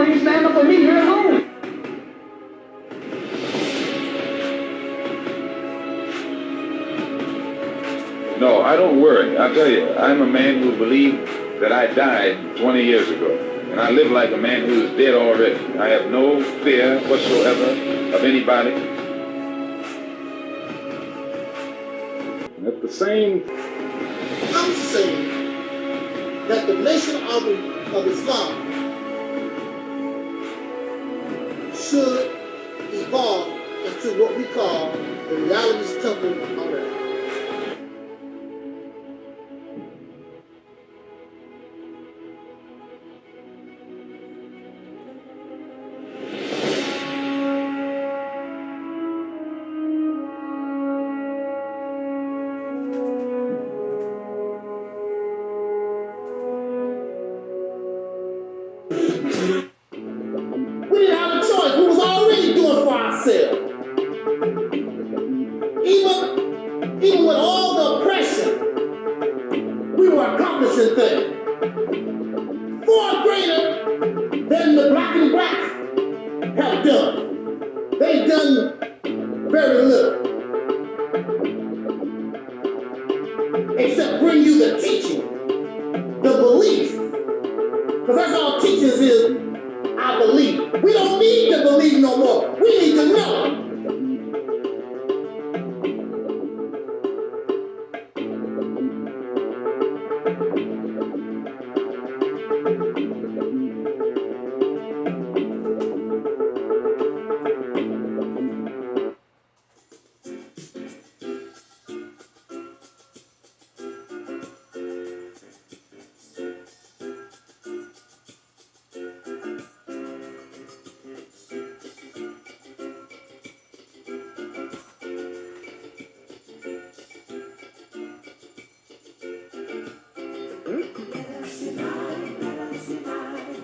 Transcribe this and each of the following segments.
don't even stand up for me here at home. No, I don't worry. I tell you, I'm a man who believed that I died 20 years ago. And I live like a man who is dead already. I have no fear whatsoever of anybody. And at the same... I'm saying that the Nation of Islam should evolve into what we call the realities temple on earth. We didn't have a choice. We was already doing it for ourselves. Even with all the oppression, we were accomplishing things far greater than the black and blacks have done. They've done very little, except bring you the teaching, the belief, because that's all teachers is. I believe. We don't need to believe no more. We need to know.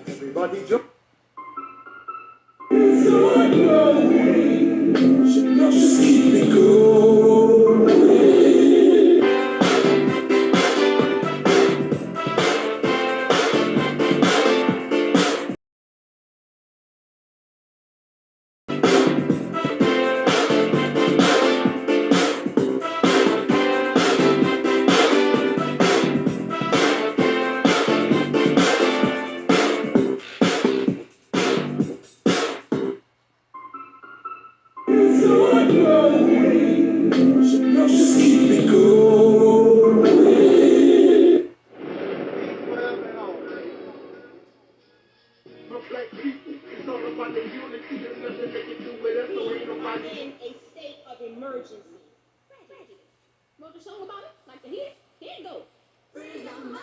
Everybody jump. Just keep it going. Just keep it going. Black people, it's all about the unity. There's nothing they can do with us, so ain't nobody. In a state of emergency. Tragedy. Wrote a song about it? Like the hit? Here it goes. Free your mind.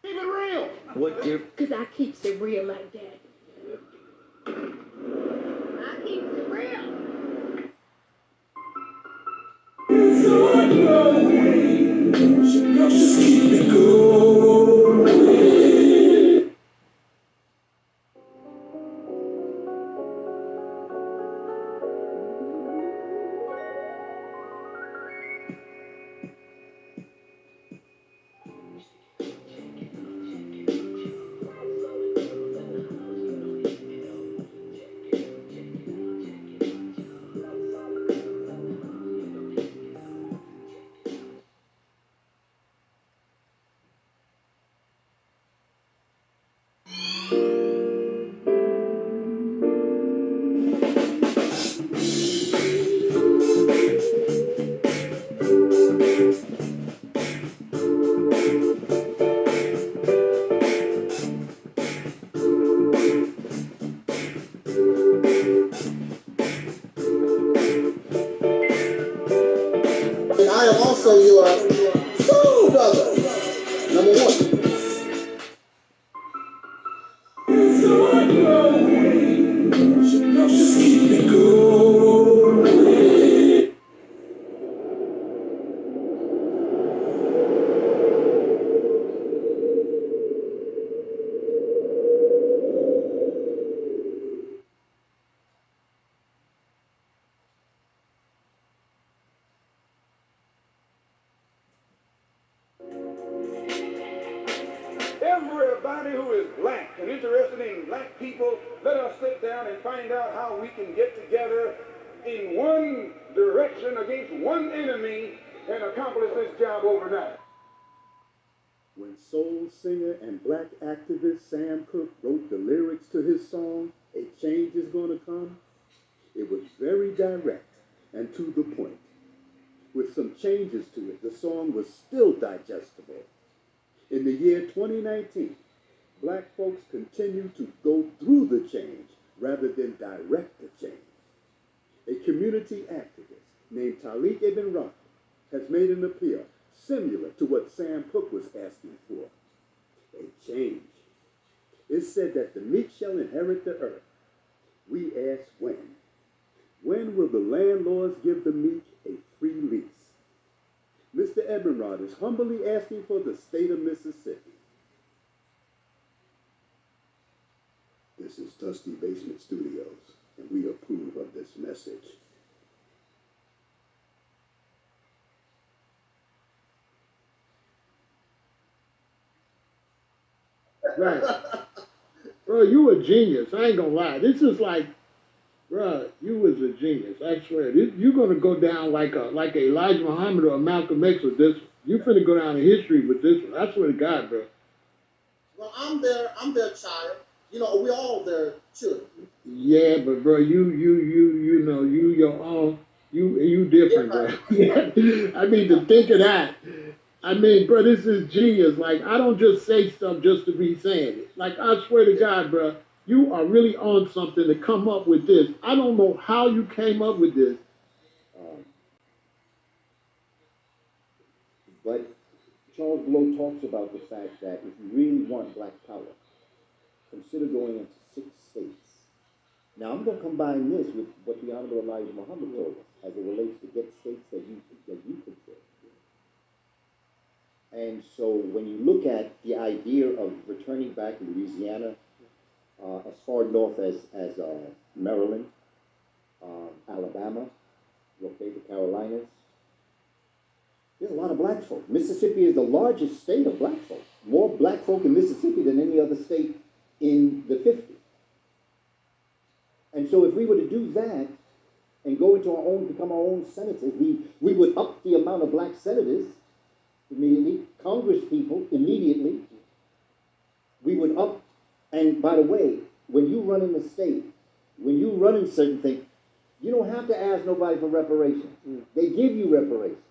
Keep it real. What you? Cause I keeps it real like that. I keeps it real. Just keep it going. And I am also your soul brother. Number one. Just keep it going. Anybody who is black and interested in black people, let us sit down and find out how we can get together in one direction against one enemy and accomplish this job overnight. When soul singer and black activist Sam Cooke wrote the lyrics to his song, A Change Is Gonna Come, it was very direct and to the point. With some changes to it, the song was still digestible. In the year 2019, black folks continue to go through the change rather than direct the change. A community activist named Tariq Ibn Rahman has made an appeal similar to what Sam Cooke was asking for. A change. It's said that the meek shall inherit the earth. We ask when. When will the landlords give the meek a free lease? Mr. Ebenrod is humbly asking for the state of Mississippi. This is Dusty Basement Studios, and we approve of this message. Right. Bro, you a genius. I ain't gonna lie. This is like, bro, you was a genius. I swear. You're gonna go down like a Elijah Muhammad or a Malcolm X with this one. You finna go down in history with this one. I swear to God, bro. Well, I'm their child. You know, we all their children. Yeah, but bro, you know, you your own, you different, bro. I mean, to think of that. I mean, bro, this is genius. Like, I don't just say stuff just to be saying it. Like, I swear to God, bro, you are really on something to come up with this. I don't know how you came up with this. But Charles Blow talks about the fact that if you really want black power, consider going into 6 states. Now, I'm going to combine this with what the Honorable Elijah Muhammad told us as it relates to get states that you control. And so when you look at the idea of returning back Louisiana, as far north as Maryland, Alabama, okay, the Carolinas, there's a lot of black folk. Mississippi is the largest state of black folk. More black folk in Mississippi than any other state in the 50s. And so if we were to do that and go into our own, become our own senators, we would up the amount of black senators immediately, Congress people immediately. We would up, and by the way, when you run in the state, when you run in certain things, you don't have to ask nobody for reparations. They give you reparations.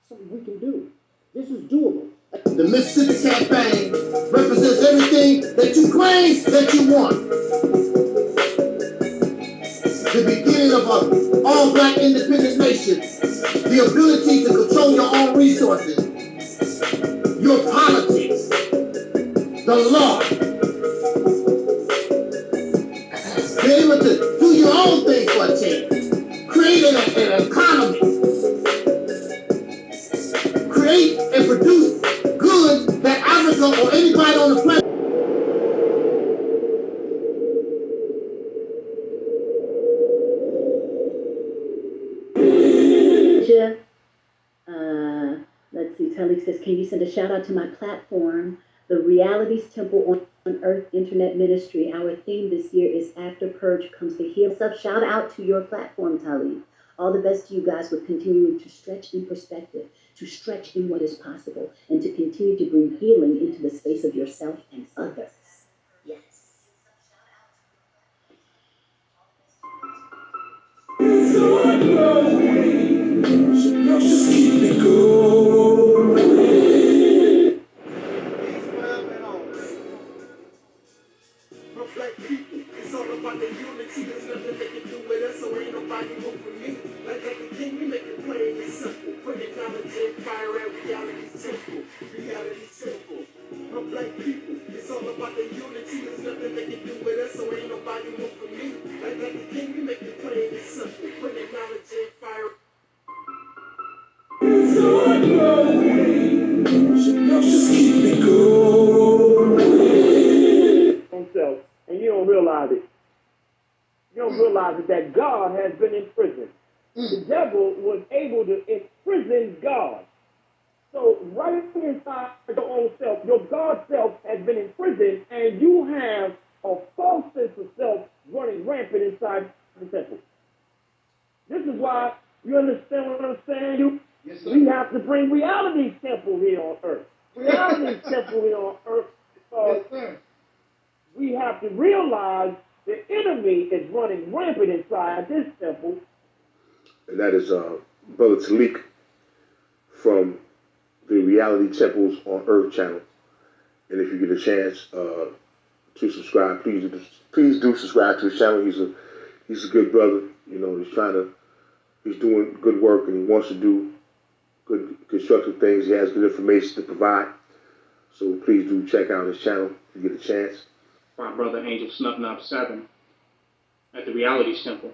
Something we can do. This is doable. The Mississippi Campaign represents everything that you claim that you want. The beginning of an all-black independent nation. The ability to control your own resources. Your politics. The law. Be able to do your own thing for a change. Create an economy. Create and produce goods that Africa or anybody on the planet. Let's see, Talik says, can you send a shout out to my platform, the Realities Temple on Earth Internet Ministry. Our theme this year is After Purge Comes the Heal. So shout out to your platform, Talik. All the best to you guys with continuing to stretch in perspective, to stretch in what is possible, and to continue to bring healing into the space of yourself and others. Yes. Just keep it going. My black people, it's all about the unity. There's nothing they can do with us, so ain't nobody moving me. Like the king, we make it plain and simple. Bringing knowledge and fire at reality's temple. Reality's temple. My black people, it's all about the unity. There's nothing they can do with us, so ain't nobody moving me. Like the king, we make it plain and simple. Bringing knowledge and fire. Just keep it going. Himself, and you don't realize it. You don't realize it, that God has been in prison. The devil was able to imprison God. So right inside your own self, your God self has been imprisoned, and you have a false sense of self running rampant inside the temple. This is why, you understand what I'm saying? Yes, sir. We have to bring reality's temple here on earth. Reality's temple here on earth, because Yes, sir. we have to realize the enemy is running rampant inside this temple. And that is Brother Talik from the Reality Temples on Earth channel. And if you get a chance to subscribe, please do subscribe to his channel. He's a good brother. You know, he's doing good work, and he wants to do good constructive things. He has good information to provide. So please do check out his channel if you get a chance. My brother Angel Snubnub 7 at the Realities Temple.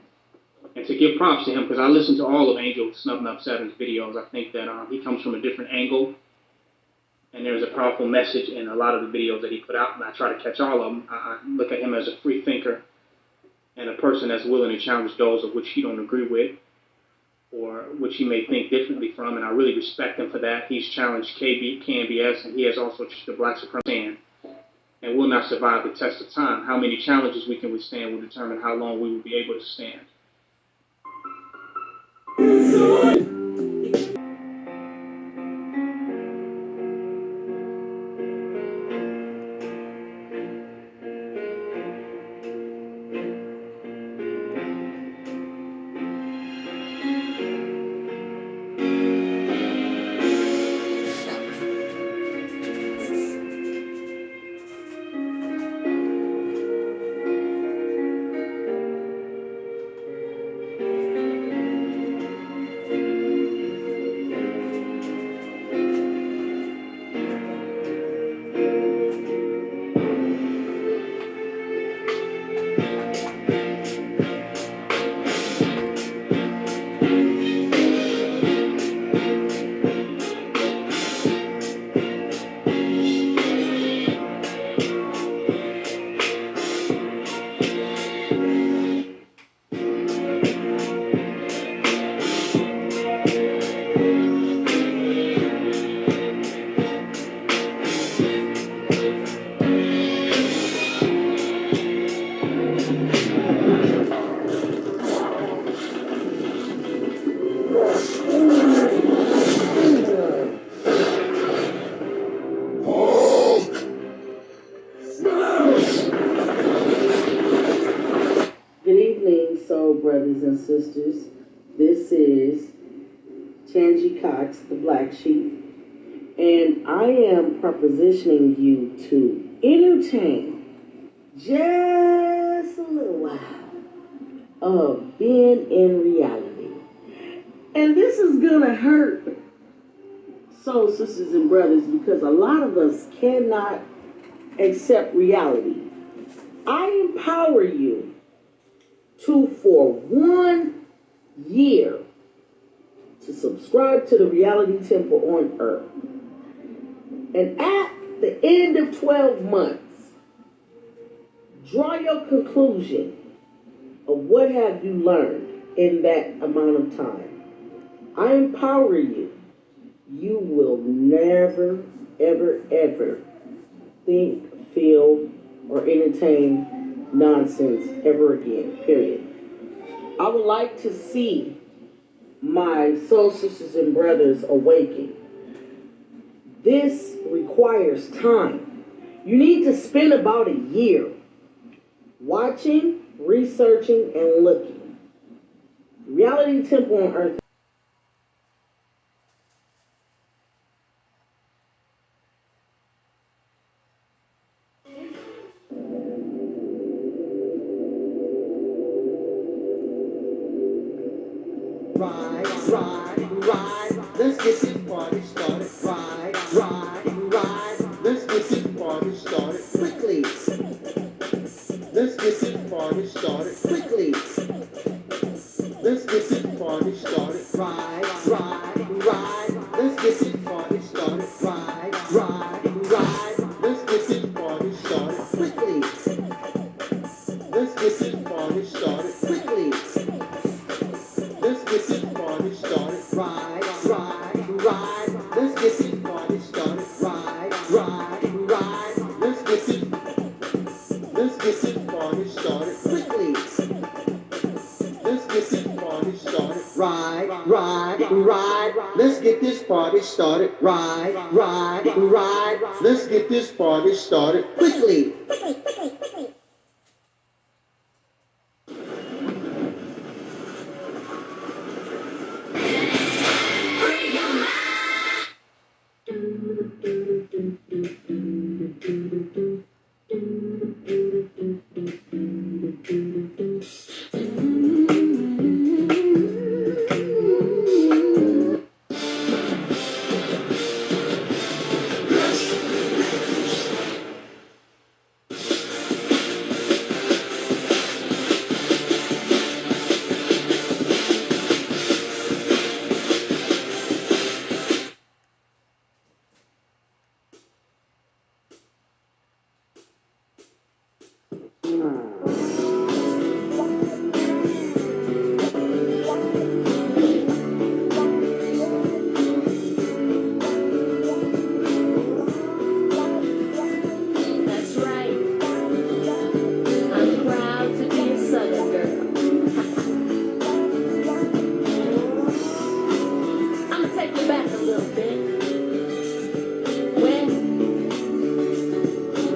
And to give props to him, because I listened to all of Angel Snubnub 7's videos. I think that he comes from a different angle, and there's a powerful message in a lot of the videos that he put out, and I try to catch all of them. I look at him as a free thinker and a person that's willing to challenge those of which he don't agree with or which he may think differently from, and I really respect him for that. He's challenged KBS, and he has also challenged the black supremacy and will not survive the test of time. How many challenges we can withstand will determine how long we will be able to stand. Brothers and sisters, this is Chanji Cox, the Black Sheep, and I am propositioning you to entertain just a little while of being in reality. And this is gonna hurt soul sisters and brothers because a lot of us cannot accept reality. I empower you to, for 1 year, to subscribe to the Reality Temple on Earth. And at the end of 12 months, draw your conclusion of what have you learned in that amount of time. I empower you. You will never, ever, ever think, feel, or entertain nonsense ever again, period. I would like to see my soul sisters and brothers awaken. This requires time. You need to spend about a year watching, researching, and looking. Reality Temple on Earth. Ride, let's get this party started. Ride, let's get this party started quickly. Let's get this party started quickly. Let's get this party started. Ride, let's get this party started. Ride, let's get this party started quickly. Let's get this party started quickly. Let's get this party started. Ride, let's get this get this party started. Ride, ride, ride. Let's get this party started. Ride, ride, ride. Let's get this party started quickly. That's right. I'm proud to be a Southern girl. I'm gonna take you back a little bit. West,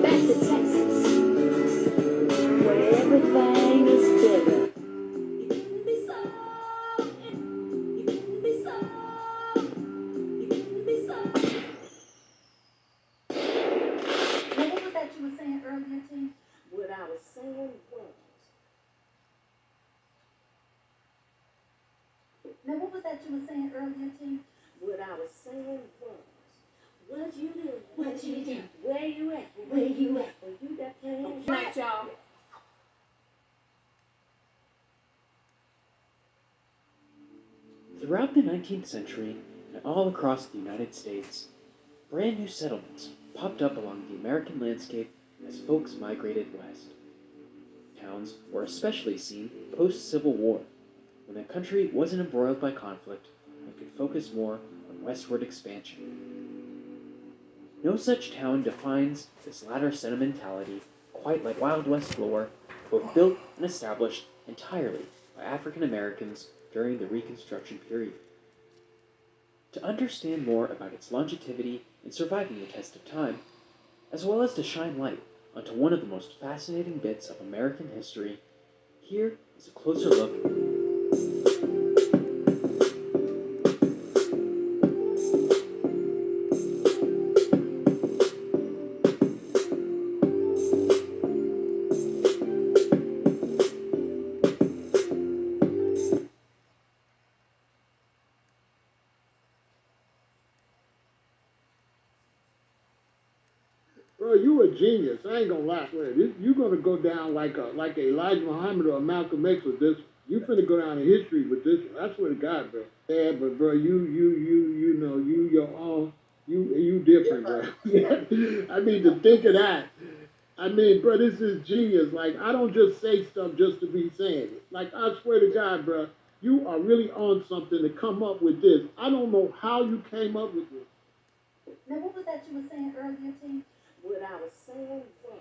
back to Texas, where everything is bigger. Now, what was that you were saying earlier, T? What I was saying was, Now, what was that you were saying earlier, T? what I was saying was, what you do? What you do? Where you at? Where you at? Well, you got plans. Good night, y'all. Throughout the 19th century, and all across the United States, brand new settlements popped up along the American landscape as folks migrated west. Towns were especially seen post-Civil War, when the country wasn't embroiled by conflict and could focus more on westward expansion. No such town defines this latter sentimentality quite like Wild West lore, both built and established entirely by African Americans during the Reconstruction period. To understand more about its longevity in surviving the test of time, as well as to shine light onto one of the most fascinating bits of American history, here is a closer look. Bro, you a genius. I ain't gonna lie. You're gonna go down like a Elijah Muhammad or a Malcolm X with this. You finna go down in history with this. I swear to God, bro. Yeah, but bro, you know, your own. You different, bro. I mean, to think of that. I mean, bro, this is genius. Like, I don't just say stuff just to be saying it. Like, I swear to God, bro, you are really on something to come up with this. I don't know how you came up with this. Now, what was that you were saying earlier, T? What I was saying was,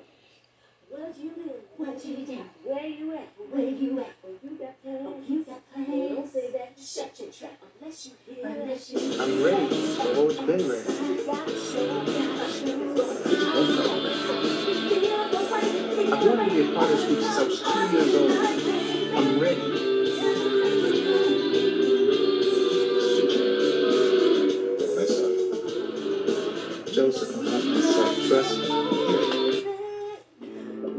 what you do? What you do? Where you at? Where you at? Well, you got plans. Oh, you got Well, plans. don't say that. Shut your trap unless you hear Unless that. you I'm ready. I've always been ready. I've wanted to be a part of this group since I was 2 years old. I'm ready. Listen, Joseph, I'm not myself. Trust me.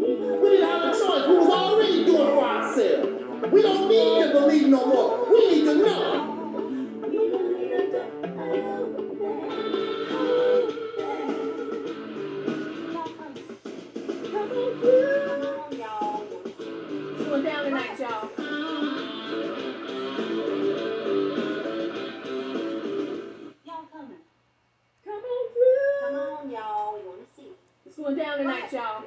We didn't have a choice. We was already doing it for ourselves. We don't need to believe no more. We need to know. Going down tonight, y'all. Y'all coming. Come on through. Come on, y'all. We want to see. It's going down tonight, y'all.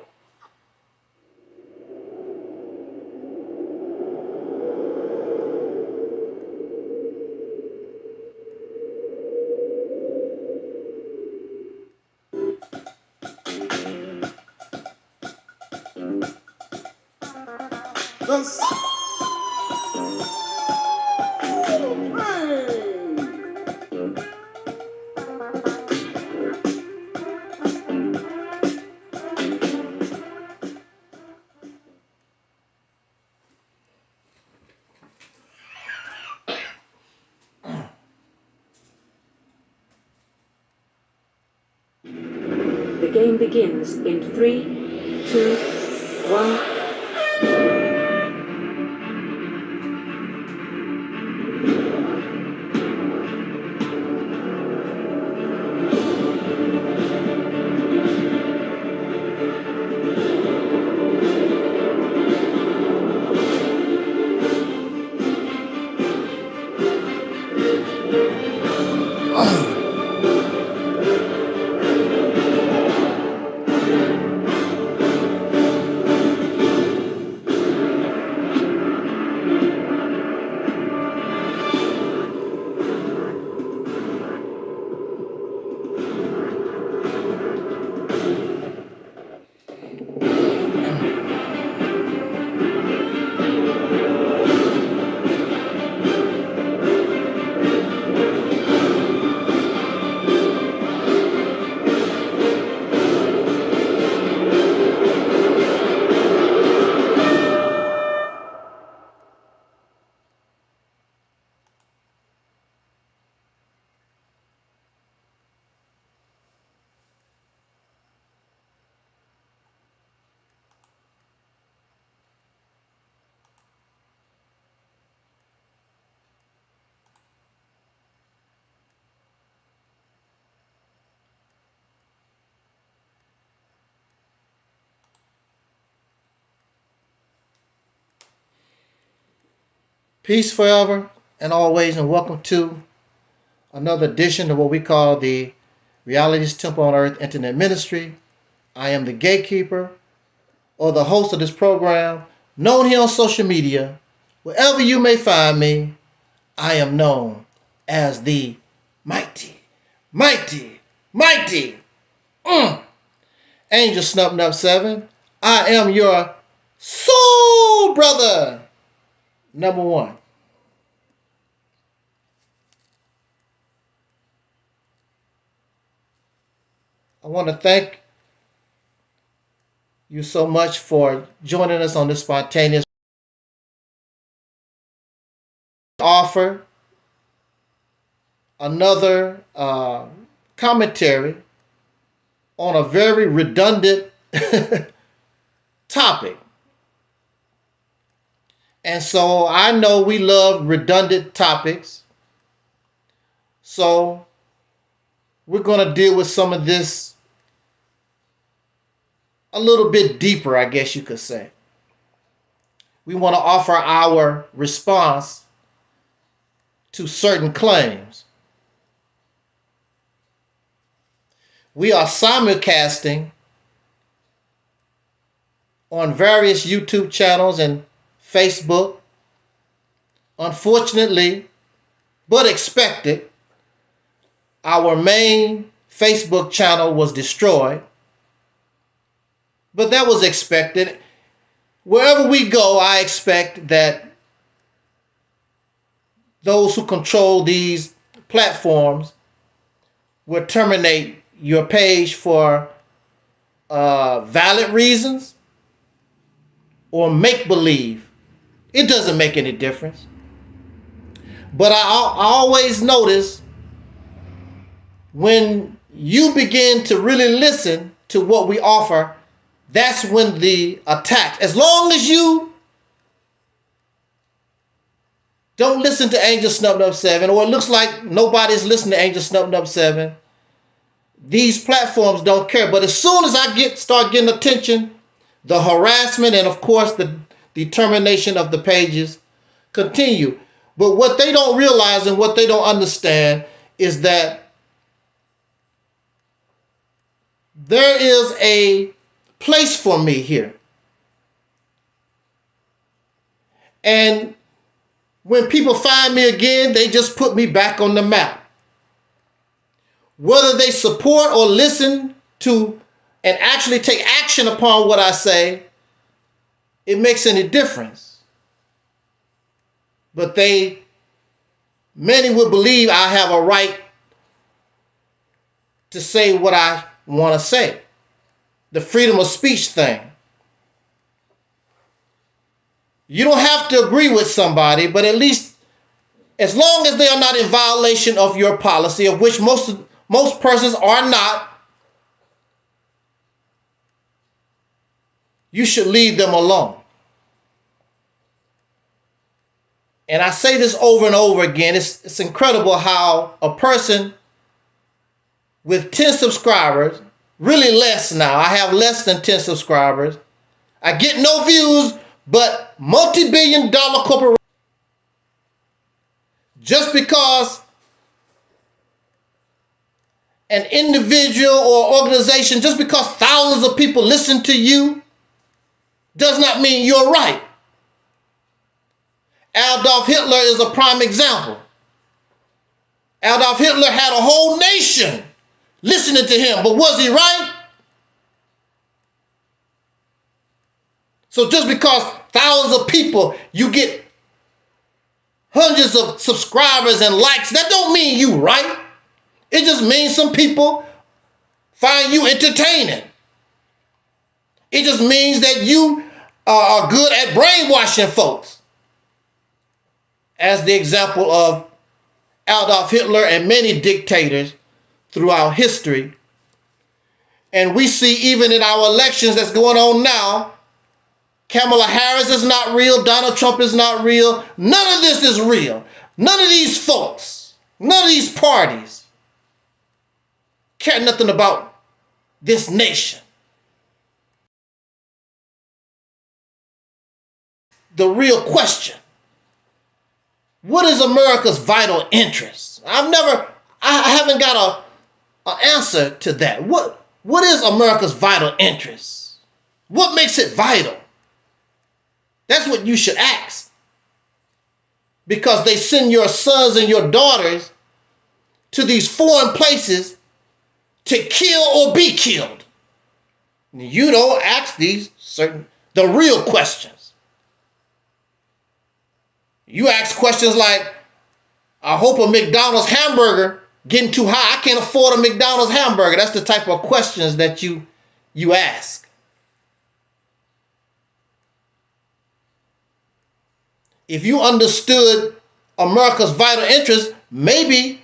game begins in 3, 2, 1. Peace forever and always, and welcome to another edition of what we call the Realities Temple on Earth Internet Ministry. I am the gatekeeper or the host of this program, known here on social media. Wherever you may find me, I am known as the mighty, mighty, mighty Angel Snub 7. I am your soul brother. Number one. I want to thank you so much for joining us on this spontaneous offer. Another commentary on a very redundant topic. And so I know we love redundant topics. So we're going to deal with some of this a little bit deeper, I guess you could say. We want to offer our response to certain claims. We are simulcasting on various YouTube channels and Facebook. Unfortunately, but expected, our main Facebook channel was destroyed. But that was expected. Wherever we go, I expect that those who control these platforms will terminate your page for valid reasons or make-believe. It doesn't make any difference. But I always notice when you begin to really listen to what we offer, that's when the attack, as long as you don't listen to Angel Snub 7, or it looks like nobody's listening to Angel Snub 7, these platforms don't care. But as soon as I start getting attention, the harassment and of course the termination of the pages continue. But what they don't realize and what they don't understand is that there is a place for me here. And when people find me again, they just put me back on the map. Whether they support or listen to and actually take action upon what I say, it makes any difference. But many would believe I have a right to say what I want to say. The freedom of speech thing. You don't have to agree with somebody, but at least as long as they are not in violation of your policy, of which most persons are not, you should leave them alone. And I say this over and over again. It's incredible how a person with 10 subscribers, really less now, I have less than 10 subscribers, I get no views, but multi-billion-dollar corporation, just because an individual or organization, just because thousands of people listen to you, does not mean you're right. Adolf Hitler is a prime example. Adolf Hitler had a whole nation listening to him, but was he right? So just because thousands of people, you get hundreds of subscribers and likes, that don't mean you right. It just means some people find you entertaining. It just means that you are good at brainwashing folks. As the example of Adolf Hitler and many dictators throughout history. And we see even in our elections that's going on now, Kamala Harris is not real, Donald Trump is not real, none of this is real. None of these folks, none of these parties care nothing about this nation. The real question, what is America's vital interest? I haven't got an answer to that. What is America's vital interest? What makes it vital? That's what you should ask. Because they send your sons and your daughters to these foreign places to kill or be killed. You don't ask the real questions. You ask questions like, I hope a McDonald's hamburger getting too high. I can't afford a McDonald's hamburger. That's the type of questions that you ask. If you understood America's vital interest, maybe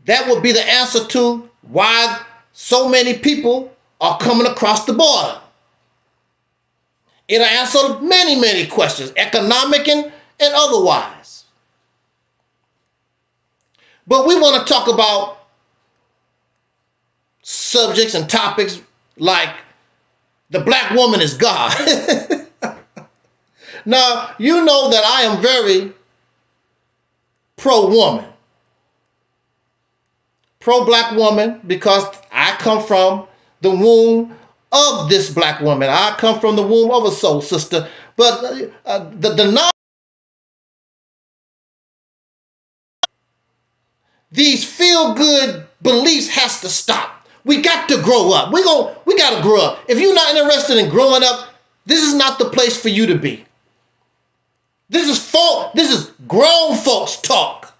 that would be the answer to why so many people are coming across the border. It'll answer many, many questions, economic and otherwise. But we want to talk about subjects and topics like the black woman is God. Now, you know that I am very pro-woman, pro-black woman, because I come from the womb of this black woman. I come from the womb of a soul sister. But these feel-good beliefs has to stop. We got to grow up. We got to grow up. If you're not interested in growing up, this is not the place for you to be. This is grown folks talk.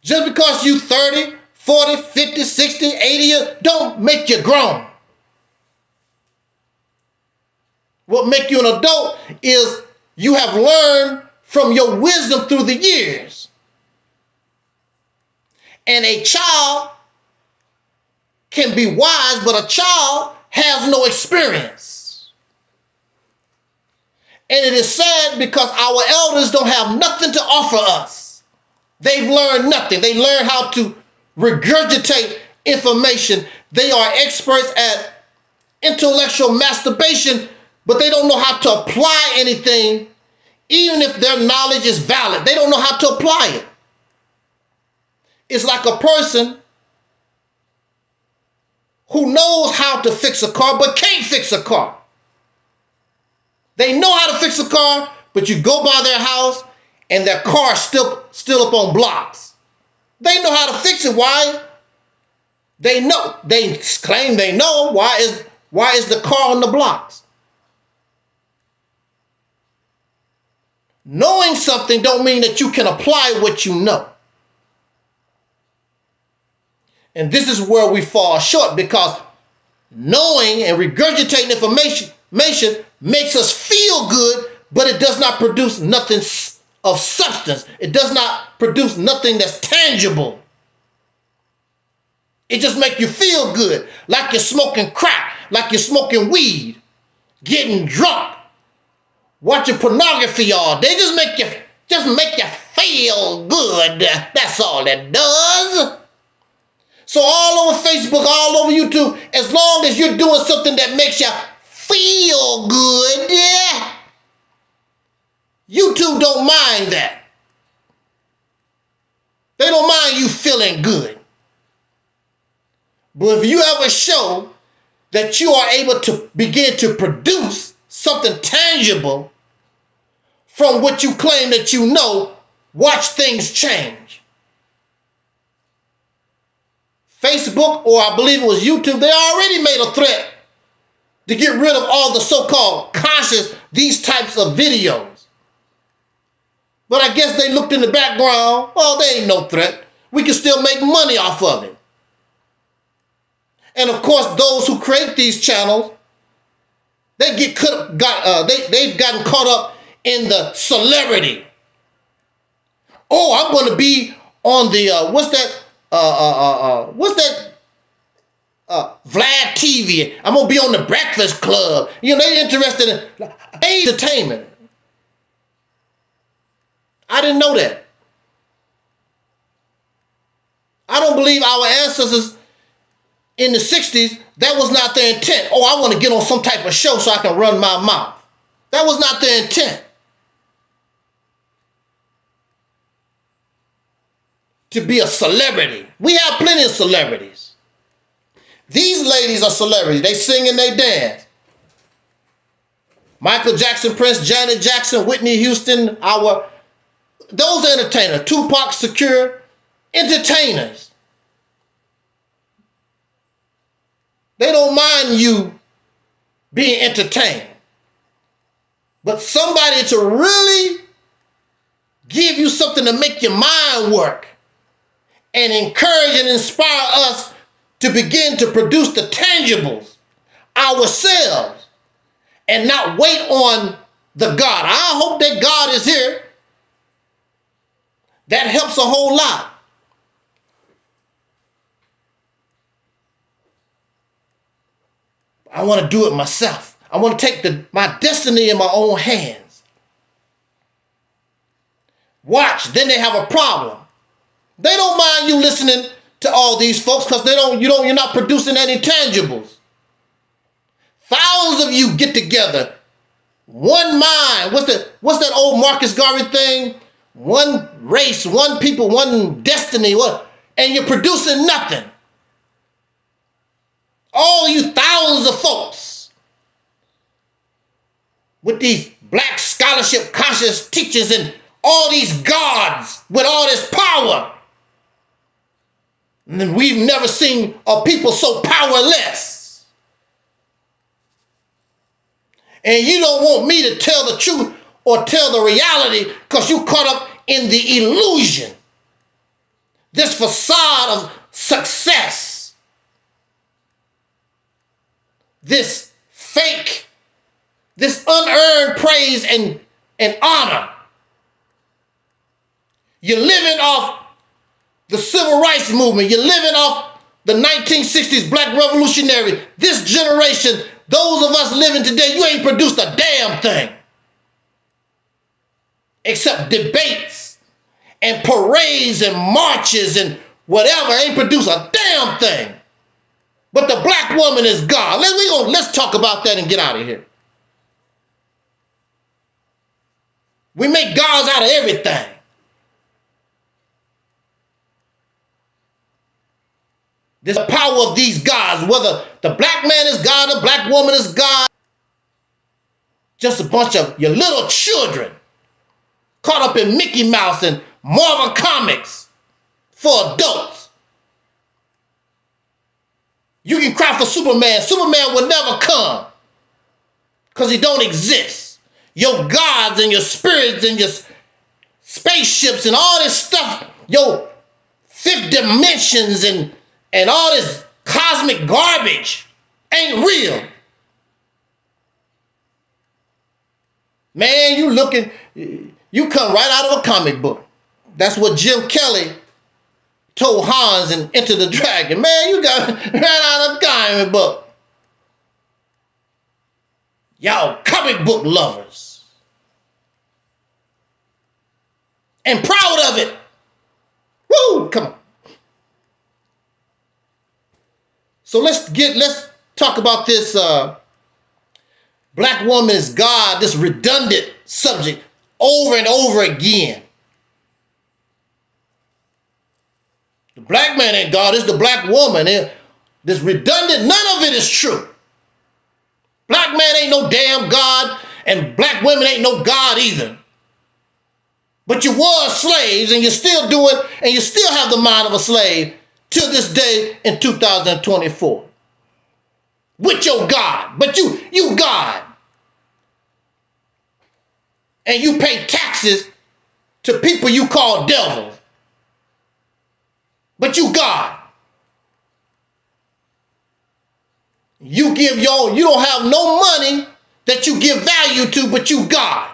Just because you 30, 40, 50, 60, 80 years, don't make you grown. What make you an adult is you have learned from your wisdom through the years. And a child can be wise, but a child has no experience. And it is sad because our elders don't have nothing to offer us. They've learned nothing. They learn how to regurgitate information. They are experts at intellectual masturbation, but they don't know how to apply anything, even if their knowledge is valid. They don't know how to apply it. It's like a person who knows how to fix a car but can't fix a car. They know how to fix a car, but you go by their house and their car's still up on blocks. They know how to fix it. Why? They know. They claim they know. Why is the car on the blocks? Knowing something don't mean that you can apply what you know. And this is where we fall short, because knowing and regurgitating information makes us feel good, but it does not produce nothing of substance. It does not produce nothing that's tangible. It just makes you feel good, like you're smoking crack. like you're smoking weed, getting drunk, watching pornography all day. Just make you feel good. That's all it does. So all over Facebook, all over YouTube, as long as you're doing something that makes you feel good, yeah, YouTube don't mind that. They don't mind you feeling good. But if you ever show that you are able to begin to produce something tangible from what you claim that you know, watch things change. Facebook, or I believe it was YouTube, they already made a threat to get rid of all the so-called conscious, these types of videos. But I guess they looked in the background, oh, they ain't no threat. We can still make money off of it. And of course, those who create these channels, they've gotten caught up in the celebrity. Oh, I'm going to be on the Vlad TV. I'm going to be on the Breakfast Club. You know, they're interested in entertainment. I didn't know that. I don't believe our ancestors in the 60s, that was not their intent. Oh, I want to get on some type of show so I can run my mouth. That was not their intent. To be a celebrity. We have plenty of celebrities. These ladies are celebrities. They sing and they dance. Michael Jackson, Prince, Janet Jackson, Whitney Houston, those entertainers, Tupac Shakur, entertainers. They don't mind you being entertained. But somebody to really give you something to make your mind work and encourage and inspire us to begin to produce the tangibles ourselves and not wait on the God. I hope that God is here. That helps a whole lot. I want to do it myself. I want to take my destiny in my own hands. Watch, then they have a problem. They don't mind you listening to all these folks because you're not producing any tangibles. Thousands of you get together. One mind. What's that old Marcus Garvey thing? One race, one people, one destiny. And you're producing nothing. All you thousands of folks with these black scholarship conscious teachers and all these gods with all this power. And we've never seen a people so powerless. And you don't want me to tell the truth or tell the reality because you caught up in the illusion. This facade of success. This fake, this unearned praise and honor. You're living off the civil rights movement. You're living off the 1960s black revolutionary. This generation, those of us living today, you ain't produced a damn thing. Except debates and parades and marches and whatever. Ain't produced a damn thing. But the black woman is God. Let's talk about that and get out of here. We make gods out of everything. There's the power of these gods, whether the black man is God, the black woman is God. Just a bunch of your little children caught up in Mickey Mouse and Marvel Comics for adults. You can cry for Superman. Superman will never come because he don't exist. Your gods and your spirits and your spaceships and all this stuff, your fifth dimensions and all this cosmic garbage ain't real. Man, you come right out of a comic book. That's what Jim Kelly told Hans in Enter the Dragon. Man, you got right out of a comic book. Y'all comic book lovers. And proud of it. Woo, come on. So let's talk about this black woman is God, this redundant subject over and over again. The black man ain't God, it's the black woman. This redundant, none of it is true. Black man ain't no damn God, and black women ain't no God either. But you was slaves, and you're still doing, and you still have the mind of a slave to this day in 2024. With your God. But you God. And you pay taxes to people you call devils. But you God. You don't have no money that you give value to, but you God.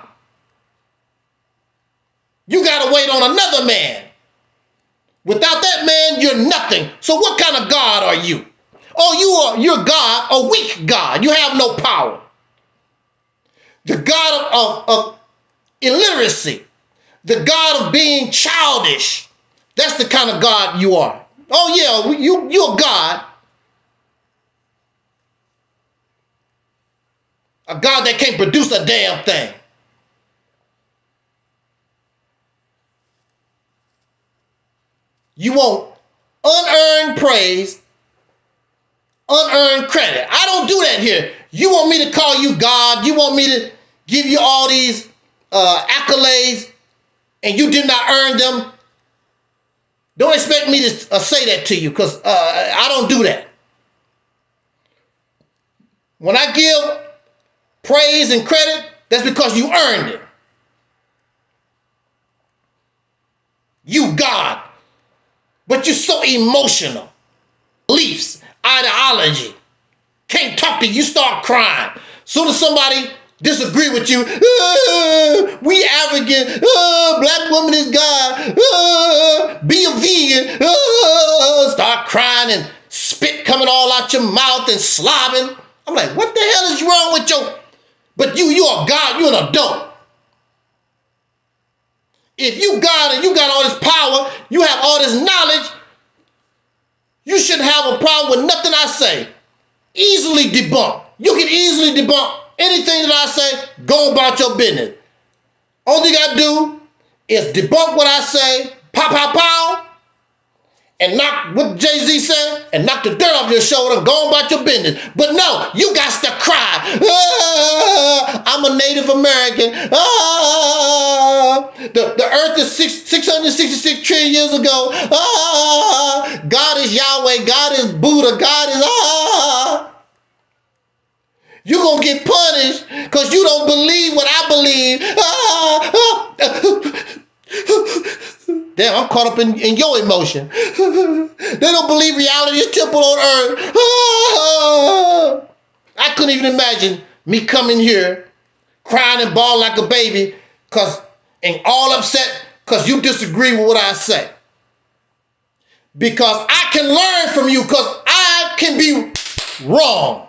You got to wait on another man. Without that man, you're nothing. So what kind of God are you? Oh, you're God, a weak God. You have no power. The God of illiteracy. The God of being childish. That's the kind of God you are. Oh yeah, you're God. A God that can't produce a damn thing. You want unearned praise, unearned credit. I don't do that here. You want me to call you God. You want me to give you all these accolades and you did not earn them. Don't expect me to say that to you because I don't do that. When I give praise and credit, that's because you earned it. You God. But you're so emotional. Beliefs, ideology. Can't talk to you, start crying. Soon as somebody disagree with you, we arrogant, black woman is God, be a vegan, start crying and spit coming all out your mouth and slobbing. I'm like, what the hell is wrong with your... But you are God, you're an adult. If you God and you got all this power, you have all this knowledge, you shouldn't have a problem with nothing I say. Easily debunk. You can easily debunk anything that I say, go about your business. Only thing I do is debunk what I say, pow, pow, pow, and knock what Jay-Z said, and knock the dirt off your shoulder and go about your business. But no, you got to cry. I'm a Native American. The earth is 666 trillion years ago. God is Yahweh. God is Buddha. God is... You're going to get punished because you don't believe what I believe. Damn, I'm caught up in your emotion. They don't believe reality is temple on earth. I couldn't even imagine me coming here crying and bawling like a baby and all upset because you disagree with what I say. Because I can learn from you because I can be wrong.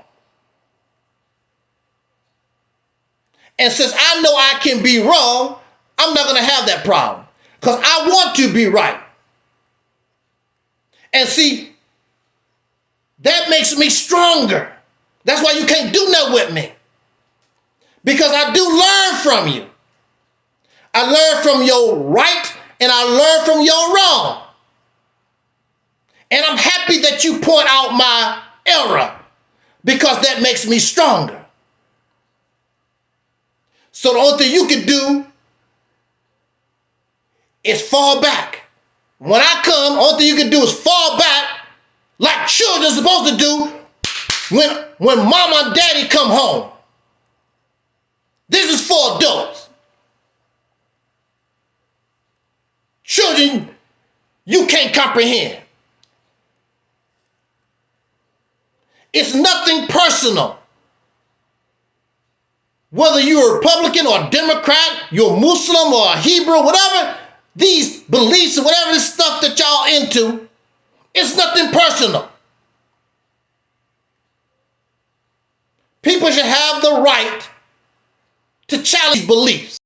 And since I know I can be wrong, I'm not going to have that problem. Because I want to be right. And see, that makes me stronger. That's why you can't do nothing with me. Because I do learn from you. I learn from your right and I learn from your wrong. And I'm happy that you point out my error because that makes me stronger. So the only thing you can do is fall back. When I come, the only thing you can do is fall back like children are supposed to do when mama and daddy come home. This is for adults. Children, you can't comprehend. It's nothing personal. Whether you're a Republican or a Democrat, you're a Muslim or a Hebrew, whatever, these beliefs and whatever this stuff that y'all into, it's nothing personal. People should have the right to challenge beliefs.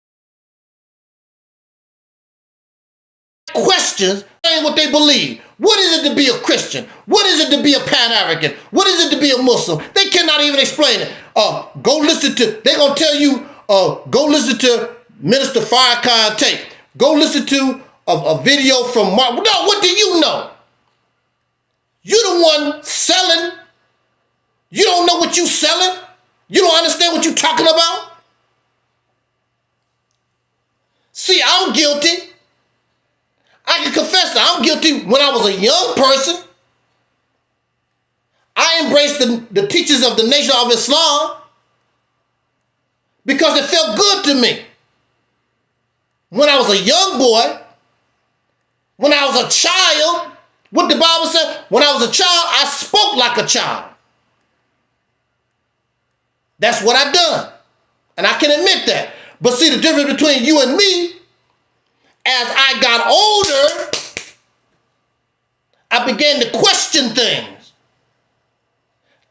Questions saying what they believe. What is it to be a Christian? What is it to be a Pan-African? What is it to be a Muslim? They cannot even explain it. Go listen to, they're going to tell you, go listen to Minister Farrakhan tape. Go listen to a video from Mark. No, what do you know? You're the one selling. You don't know what you're selling. You don't understand what you're talking about. See, I'm guilty. I can confess that I'm guilty. When I was a young person, I embraced the teachings of the Nation of Islam because it felt good to me. When I was a young boy, when I was a child, what the Bible said, when I was a child, I spoke like a child. That's what I done. And I can admit that. But see, the difference between you and me, as I got older, I began to question things.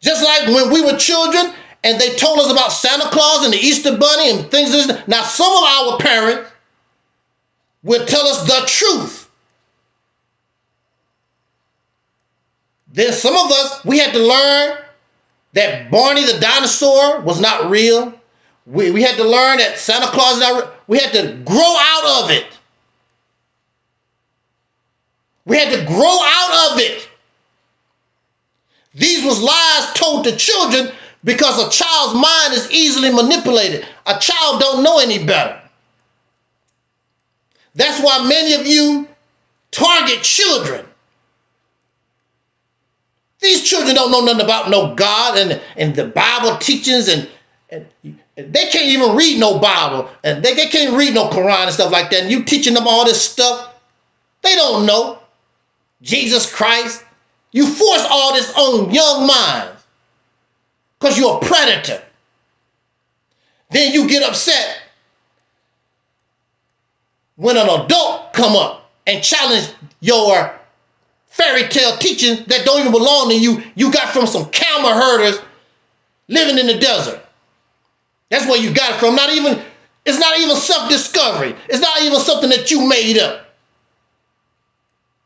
Just like when we were children and they told us about Santa Claus and the Easter Bunny and things like that. Now, some of our parents will tell us the truth. Then some of us, we had to learn that Barney the dinosaur was not real. We had to learn that Santa Claus is not real. We had to grow out of it. We had to grow out of it. These was lies told to children because a child's mind is easily manipulated. A child don't know any better. That's why many of you target children. These children don't know nothing about no God and the Bible teachings, and they can't even read no Bible, and they can't read no Quran and stuff like that. And you teaching them all this stuff, they don't know Jesus Christ. You force all this on young minds because you're a predator. Then you get upset when an adult come up and challenge your fairy tale teachings that don't even belong to you. You got from some camel herders living in the desert. That's where you got it from. It's not even self-discovery. It's not even something that you made up.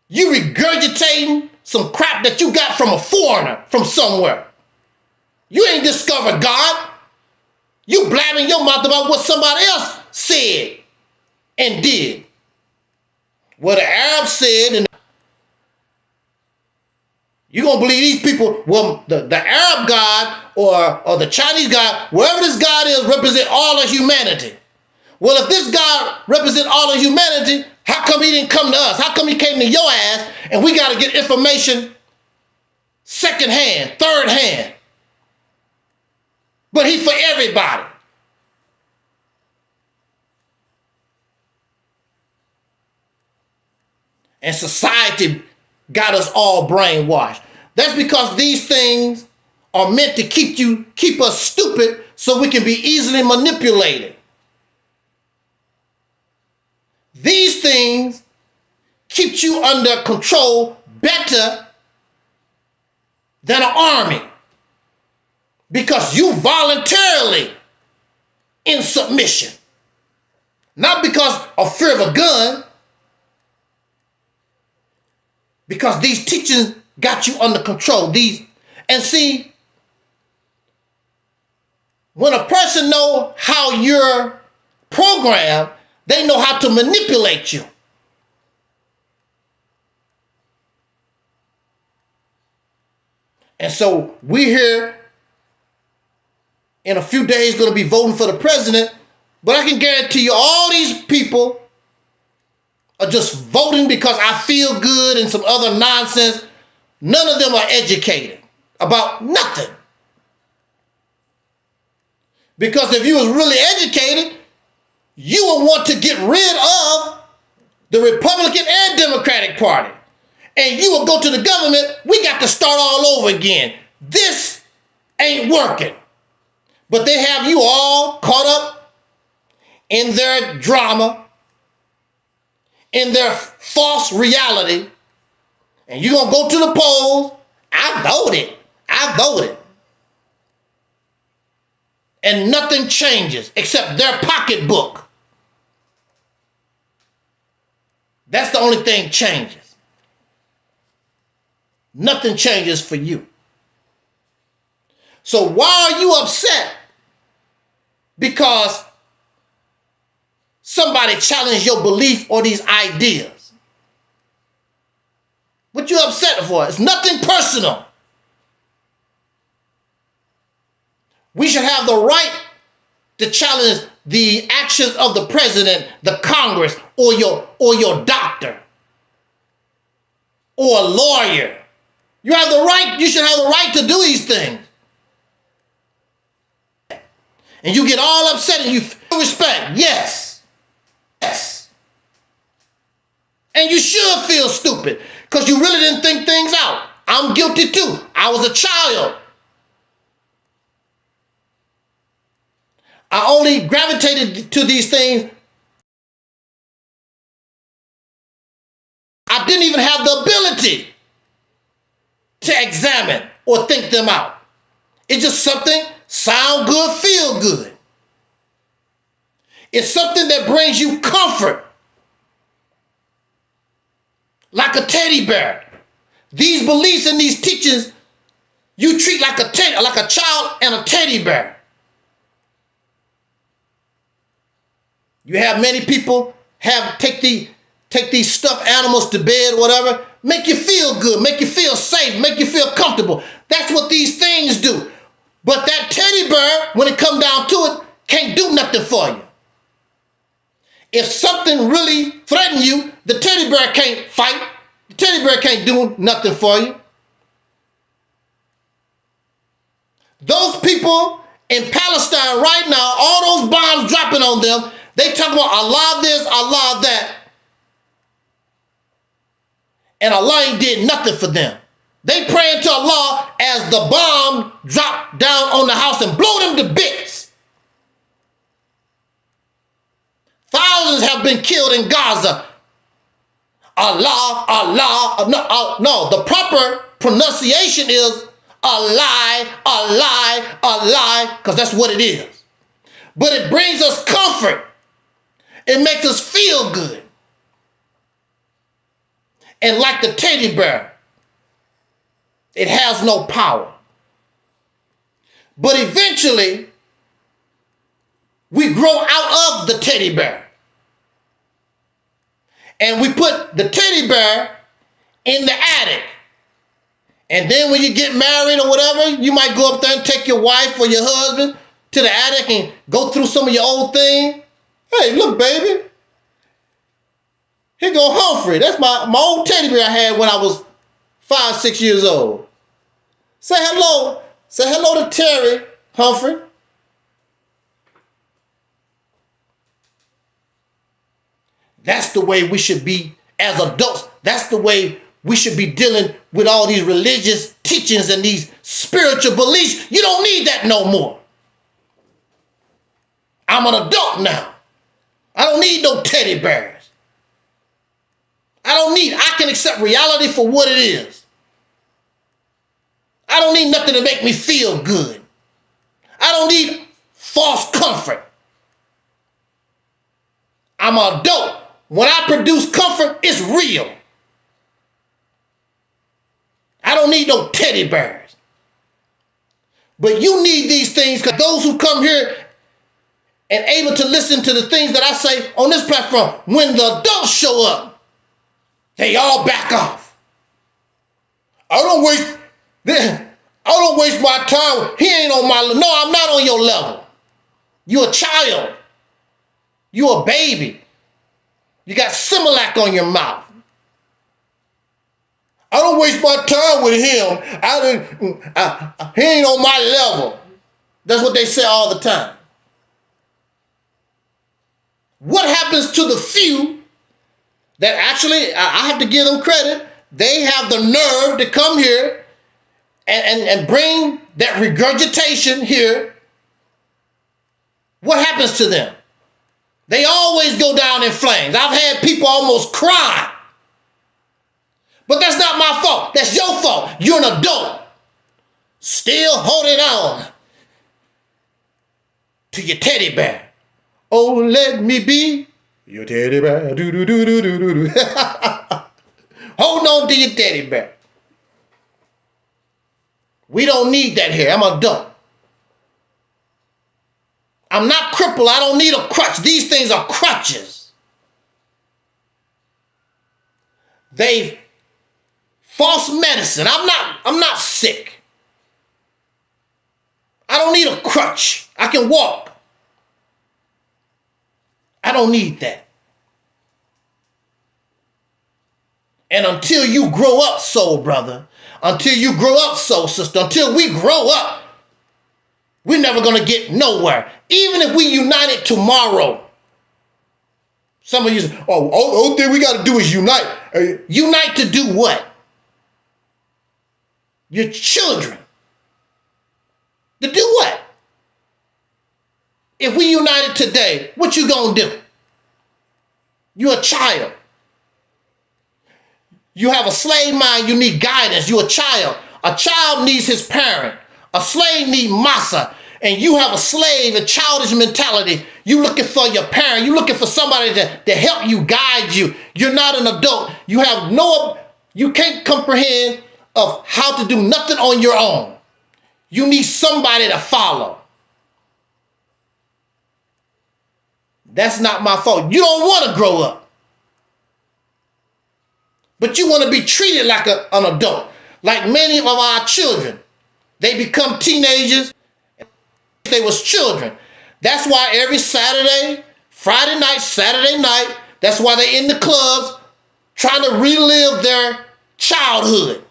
You regurgitating some crap that you got from a foreigner from somewhere. You ain't discovered God. You blabbing your mouth about what somebody else said and did. What the Arabs said, and you're going to believe these people, well, the Arab God or the Chinese God, wherever this God is, represent all of humanity. Well, if this God represents all of humanity, how come he didn't come to us? How come he came to your ass and we got to get information second hand, third hand? But he's for everybody. And society got us all brainwashed. That's because these things are meant to keep us stupid so we can be easily manipulated. These things keep you under control better than an army because you voluntarily in submission. Not because of fear of a gun, because these teachings got you under control. And see, when a person knows how you're programmed, they know how to manipulate you. And so we here in a few days going to be voting for the president, but I can guarantee you all these people are just voting because I feel good and some other nonsense. None of them are educated about nothing. Because if you was really educated, you would want to get rid of the Republican and Democratic Party. And you would go to the government, we got to start all over again. This ain't working. But they have you all caught up in their drama, in their false reality, and you're going to go to the polls. I voted. and nothing changes except their pocketbook. That's the only thing changes. Nothing changes for you. So why are you upset because somebody challenged your belief or these ideas? What you upset for? It's nothing personal. We should have the right to challenge the actions of the president, the Congress, or your doctor, or a lawyer. You have the right, you should have the right to do these things. And you get all upset and you feel respect. Yes. Yes. And you should feel stupid because you really didn't think things out. I'm guilty too. I was a child. I only gravitated to these things. I didn't even have the ability to examine or think them out. It's just something sound good, feel good. It's something that brings you comfort. Like a teddy bear. These beliefs and these teachings, you treat like a child and a teddy bear. You have many people take these stuffed animals to bed or whatever, make you feel good, make you feel safe, make you feel comfortable. That's what these things do. But that teddy bear, when it comes down to it, can't do nothing for you. If something really threatens you, the teddy bear can't fight. The teddy bear can't do nothing for you. Those people in Palestine right now, all those bombs dropping on them, they talk about Allah this, Allah that. And Allah ain't did nothing for them. They praying to Allah as the bomb dropped down on the house and blow them to bits. Thousands have been killed in Gaza. Allah, Allah, no, the proper pronunciation is Allah, Allah, Allah, because that's what it is. But it brings us comfort. It makes us feel good. And like the teddy bear, it has no power. But eventually, we grow out of the teddy bear. And we put the teddy bear in the attic. And then when you get married or whatever, you might go up there and take your wife or your husband to the attic and go through some of your old things. Hey, look, baby. Here go Humphrey. That's my old teddy bear I had when I was 5, 6 years old. Say hello. Say hello to Terry, Humphrey. That's the way we should be as adults. That's the way we should be dealing with all these religious teachings and these spiritual beliefs. You don't need that no more. I'm an adult now. I don't need no teddy bears. I can accept reality for what it is. I don't need nothing to make me feel good. I don't need false comfort. I'm an adult. When I produce comfort, it's real. I don't need no teddy bears. But you need these things because those who come here and able to listen to the things that I say on this platform, when the adults show up, they all back off. I don't waste my time. He ain't on my level. No, I'm not on your level. You're a child. You're a baby. You got Similac on your mouth. I don't waste my time with him. He ain't on my level. That's what they say all the time. What happens to the few that actually, I have to give them credit, they have the nerve to come here and bring that regurgitation here? What happens to them? They always go down in flames. I've had people almost cry. But that's not my fault. That's your fault. You're an adult. Still holding on. to your teddy bear. Oh, let me be your teddy bear. Do do do do do do do. Hold on to your teddy bear. We don't need that here. I'm an adult. I'm not crippled. I don't need a crutch. These things are crutches. They false medicine. I'm not sick. I don't need a crutch. I can walk. I don't need that. And until you grow up, soul brother, until you grow up, soul sister, until we grow up, we're never going to get nowhere. Even if we united tomorrow. Some of you say, all thing we got to do is unite. Unite to do what? Your children. To do what? If we united today, what you going to do? You're a child. You have a slave mind, you need guidance. You're a child. A child needs his parent. A slave needs massa. And you have a slave, a childish mentality. You looking for your parent. You looking for somebody to help you, guide you. You're not an adult. You can't comprehend of how to do nothing on your own. You need somebody to follow. That's not my fault. You don't want to grow up. But you want to be treated like an adult. Like many of our children. They become teenagers. They was children. That's why every Saturday, Friday night, Saturday night, that's why they're in the clubs trying to relive their childhood.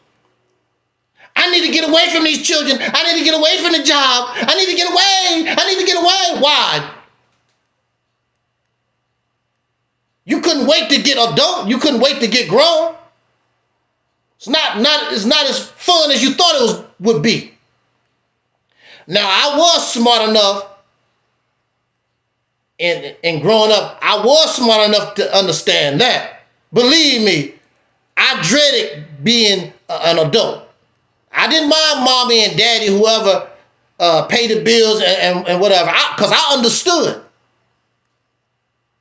I need to get away from these children. I need to get away from the job. I need to get away. I need to get away. Why? You couldn't wait to get adult. You couldn't wait to get grown. It's not as fun as you thought it would be. Now, I was smart enough in growing up. I was smart enough to understand that. Believe me, I dreaded being an adult. I didn't mind mommy and daddy, whoever paid the bills and whatever, because I understood.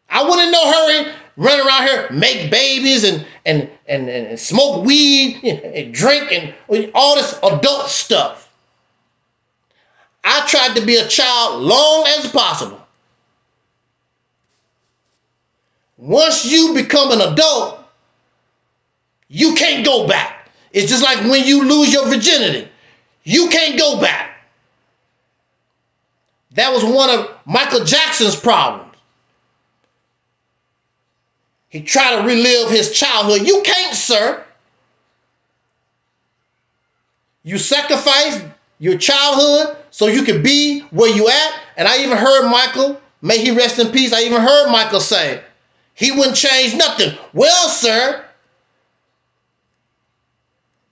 I wasn't in no hurry, run around here, make babies and smoke weed and drink and all this adult stuff. I tried to be a child long as possible. Once you become an adult, you can't go back. It's just like when you lose your virginity. You can't go back. That was one of Michael Jackson's problems. He tried to relive his childhood. You can't, sir. You sacrificed your childhood so you could be where you at. And I even heard Michael, may he rest in peace, I even heard Michael say, he wouldn't change nothing. Well, sir,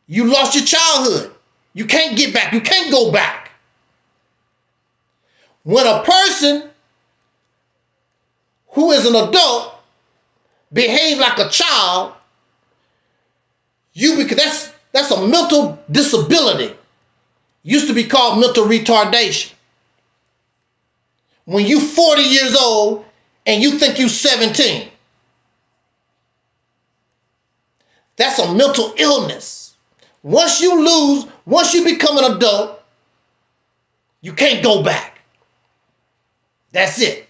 you lost your childhood. You can't get back. You can't go back. When a person who is an adult behaves like a child, that's a mental disability. Used to be called mental retardation. When you 40 years old and you think you're 17, that's a mental illness. Once you become an adult, you can't go back. That's it.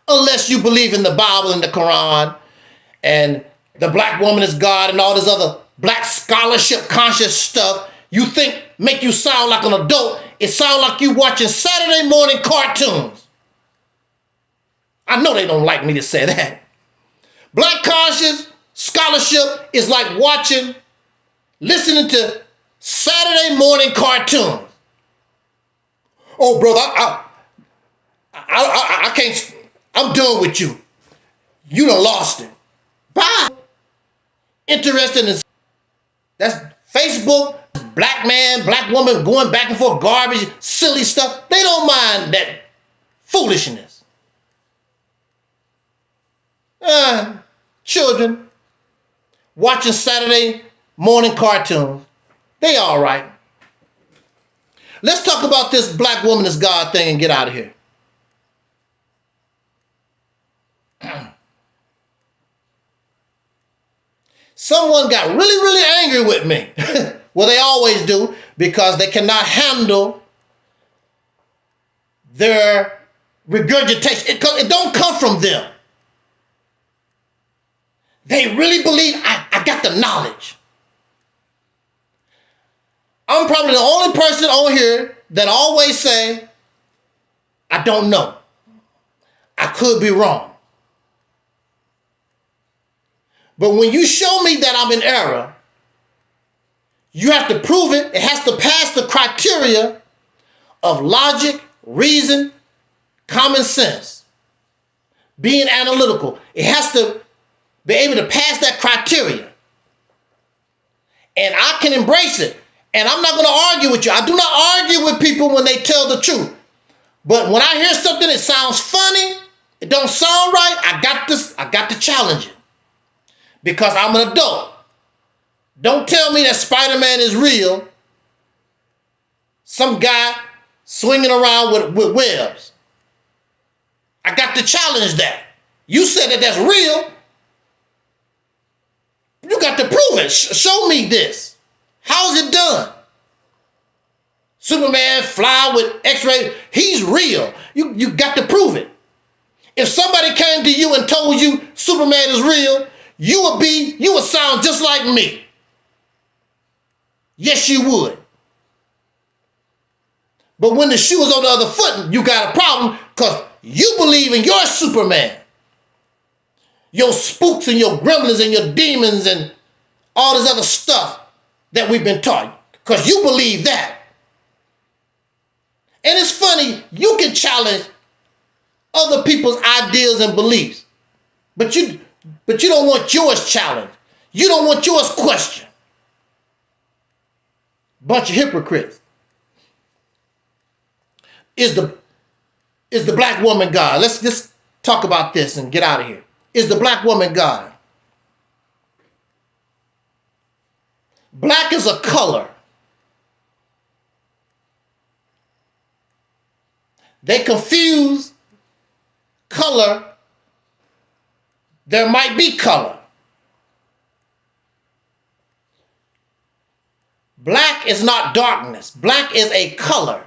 Unless you believe in the Bible and the Quran and the black woman is God and all this other black scholarship conscious stuff make you sound like an adult. It sounds like you watching Saturday morning cartoons. I know they don't like me to say that. Black conscious scholarship is like listening to Saturday morning cartoons. Oh, brother, I can't, I'm done with you. You done lost it. Bye. Interested in that's Facebook, black man, black woman going back and forth, garbage, silly stuff. They don't mind that foolishness. Children watching Saturday morning cartoons, they all right. let's talk about this black woman is God thing and get out of here. Someone got really, really angry with me. Well, they always do, because they cannot handle their regurgitation. It don't come from them. They really believe I got the knowledge. I'm probably the only person on here that always say, I don't know. I could be wrong. But when you show me that I'm in error, you have to prove it. It has to pass the criteria of logic, reason, common sense, being analytical. It has to be able to pass that criteria. And I can embrace it. And I'm not going to argue with you. I do not argue with people when they tell the truth. But when I hear something that sounds funny, it don't sound right, I got to challenge it. Because I'm an adult. Don't tell me that Spider-Man is real. Some guy swinging around with webs. I got to challenge that. You said that that's real. You got to prove it. Show me this. How is it done? Superman fly with X-ray. He's real. You got to prove it. If somebody came to you and told you Superman is real, you would sound just like me. Yes, you would. But when the shoe is on the other foot, you got a problem, because you believe in your Superman. Your spooks and your gremlins and your demons and all this other stuff that we've been taught, because you believe that. And it's funny, you can challenge other people's ideas and beliefs, but you don't want yours challenged. You don't want yours questioned. Bunch of hypocrites. Is the black woman God? Let's just talk about this and get out of here. Is the black woman God? Black is a color. They confuse color. There might be color. Black is not darkness. Black is a color.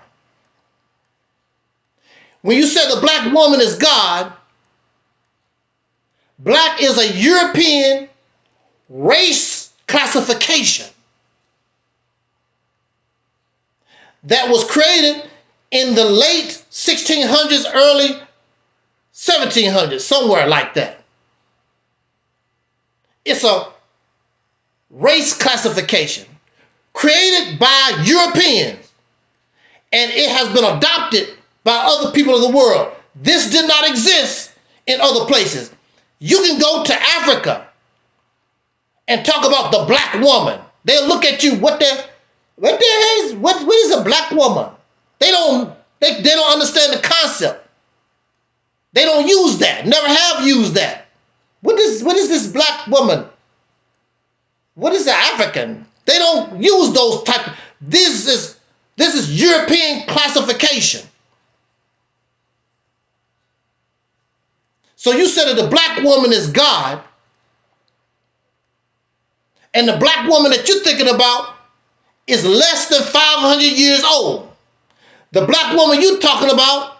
When you say the black woman is God, black is a European race classification that was created in the late 1600s, early 1700s, somewhere like that. It's a race classification created by Europeans, and it has been adopted by other people of the world. This did not exist in other places. You can go to Africa and talk about the black woman. They'll look at you, what is a black woman? They don't understand the concept. They don't use that, never have used that. What is this black woman? What is the African? They don't use those type. This is European classification. So you said that the black woman is God, and the black woman that you're thinking about is less than 500 years old. The black woman you're talking about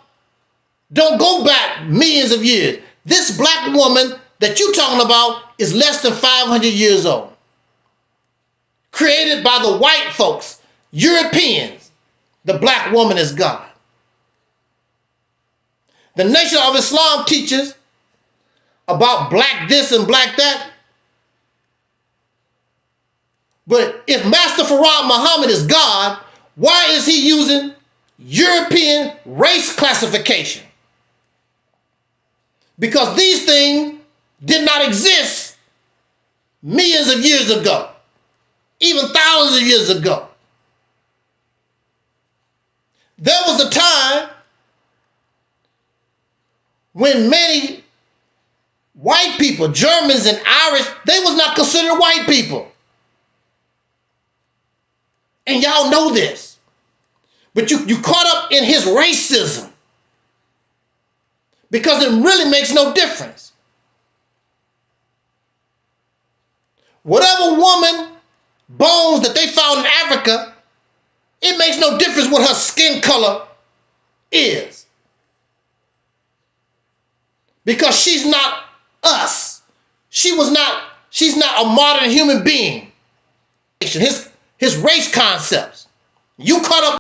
don't go back millions of years. This black woman that you're talking about is less than 500 years old. Created by the white folks, Europeans. The black woman is God. The Nation of Islam teaches about black this and black that. But if Master Farad Muhammad is God, why is he using European race classification? Because these things did not exist millions of years ago, even thousands of years ago. There was a time when many white people, Germans and Irish, they was not considered white people. And y'all know this. But you caught up in his racism because it really makes no difference. Whatever woman bones that they found in Africa, it makes no difference what her skin color is. Because she's not us. She's not a modern human being. His race concepts. You caught up